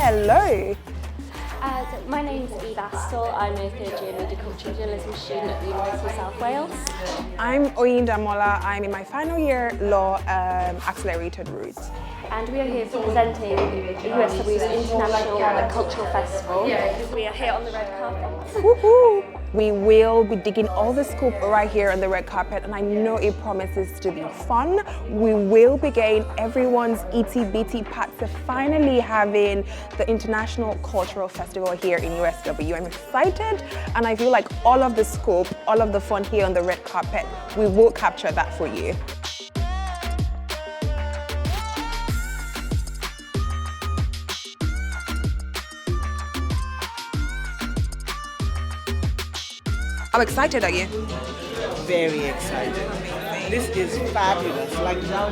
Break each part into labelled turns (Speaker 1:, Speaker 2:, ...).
Speaker 1: Hello.
Speaker 2: My name's Eve Astle. I'm a third-year media culture and journalism student at the University of South Wales.
Speaker 1: I'm Oyinda Mola. I'm in my final year law accelerated route.
Speaker 2: And we are here presenting USW's International Cultural Festival. We are here on the red carpet.
Speaker 1: Woohoo! We will be digging all the scoop right here on the red carpet, and I know it promises to be fun. We will be getting everyone's itty-bitty part to finally having the International Cultural Festival here in USW. I'm excited, and I feel like all of the scoop, all of the fun here on the red carpet, we will capture that for you. How excited are you?
Speaker 3: Very excited. This is fabulous. Like Zhao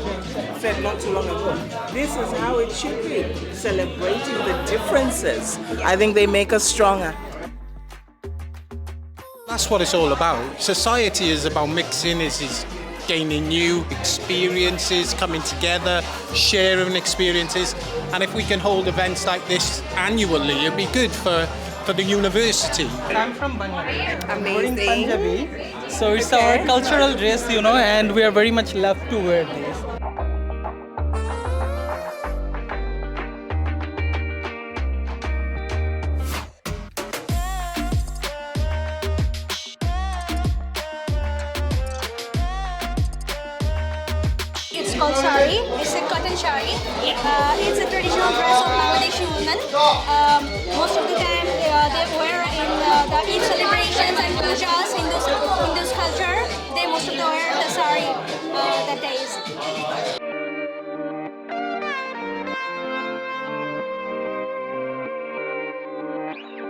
Speaker 3: said not too long ago, this is how it should be, celebrating the differences. I think they make us stronger.
Speaker 4: That's what it's all about. Society is about mixing, is gaining new experiences, coming together, sharing experiences. And if we can hold events like this annually, it'd be good for the university.
Speaker 5: I'm from Bangladesh.
Speaker 1: Amazing.
Speaker 5: Punjabi. So it's our cultural dress, and we are very much love to wear this.
Speaker 6: It's called sari. It's a cotton sari. It's a traditional dress of Bangladeshi women. Most of the time they wear in the Eid celebrations and pujas in this culture. They most of them wear the sari that days.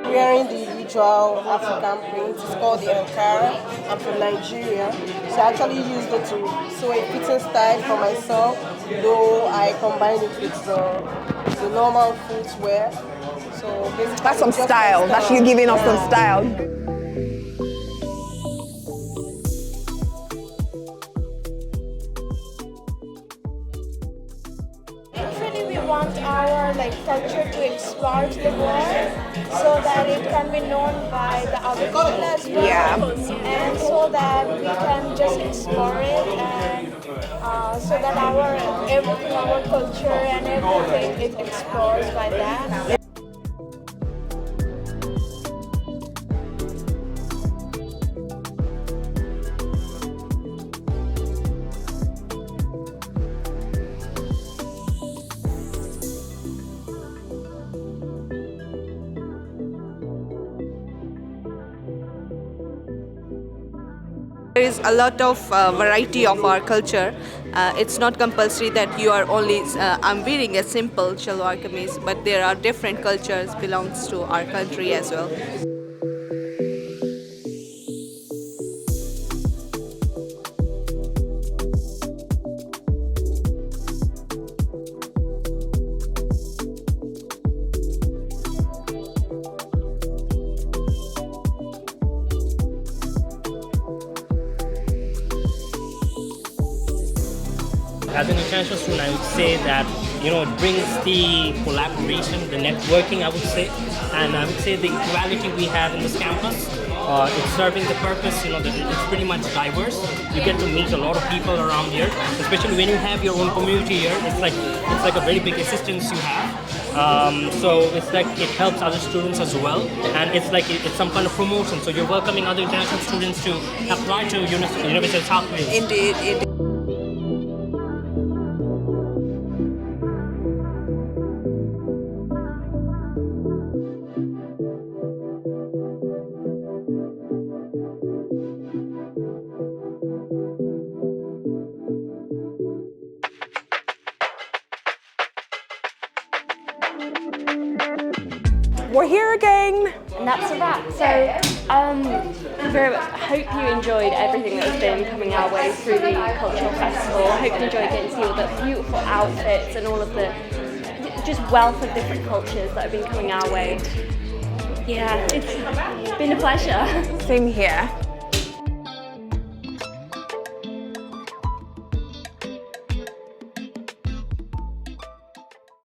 Speaker 3: Wearing the usual African print. It's called the Ankara. I'm from Nigeria. So I actually used it to sew a fitting style for myself, though I combined it with the normal footwear. So basically
Speaker 1: That's some
Speaker 3: just
Speaker 1: style. That's you giving us some
Speaker 3: Yeah.
Speaker 1: style.
Speaker 7: Actually, we want our culture to explore to the world so that it can be known by the other people as well.
Speaker 1: Yeah.
Speaker 7: And so that we can just explore it and so that our culture and everything is exposed by that.
Speaker 8: There is a lot of variety of our culture. It's not compulsory that you are only, I'm wearing a simple shalwar kameez, but there are different cultures belongs to our country as well.
Speaker 9: As an international student, I would say that it brings the collaboration, the networking, I would say, and I would say the equality we have in this campus. It's serving the purpose. It's pretty much diverse. You get to meet a lot of people around here, especially when you have your own community here. It's like a very big assistance you have. So it's like it helps other students as well, and it's some kind of promotion. So you're welcoming other international students to apply to University of South Wales.
Speaker 8: Indeed.
Speaker 1: We're here again.
Speaker 2: And that's a wrap. So, very much hope you enjoyed everything that has been coming our way through the cultural festival. I hope you enjoyed getting to see all the beautiful outfits and all of the just wealth of different cultures that have been coming our way. Yeah, it's been a pleasure.
Speaker 1: Same here.